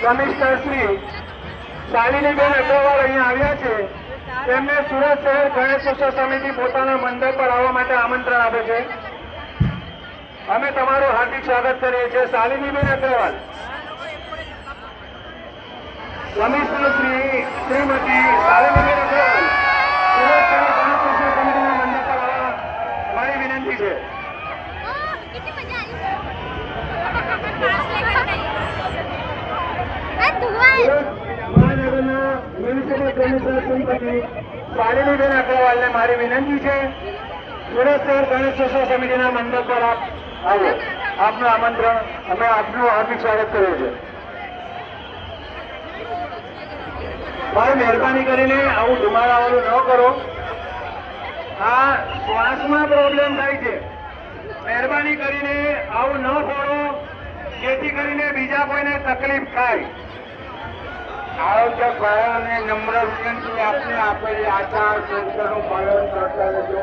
Commissioner Shri શાલિનીબેન Agarwal અહીંયા આવ્યા છે, તેમને સુરત શહેર ગણેશોત્સવ સમિતિ પોતાના મંડળ પર આવવા માટે આમંત્રણ આપે છે. અમે તમારું હાર્દિક સ્વાગત કરીએ છીએ. શાલિનીબેન અગ્રવાલ, કમિશનર શ્રીમતી શાલિનીબેન અગ્રવાલ, સુરત શહેર ગણેશોત્સવ સમિતિના મંડળ પર આવવા મારી વિનંતી છે. મહાનગરના મ્યુનિસિપલ કમિશનર શ્રીમતી શાલિનીબેન અગ્રવાલને મારી વિનંતી છે, સુરત શહેર ગણેશોત્સવ સમિતિના મંડપ પર આપ આવો. આપનું આમંત્રણ, અમે આપનું હાર્દિક સ્વાગત કરીએ છીએ. ભાઈ મહેરબાની કરીને આવું ધુમાડાવાળું ન કરો. આ શ્વાસમાં પ્રોબ્લેમ થાય છે. મહેરબાની કરીને આવું ન ફોડો, જેથી કરીને બીજા કોઈને તકલીફ થાય. આરોગ્ય અને નમ્ર વિનંતી આપને આપેલી આચાર સંહિતાનું પાલન કરતા રહેજો.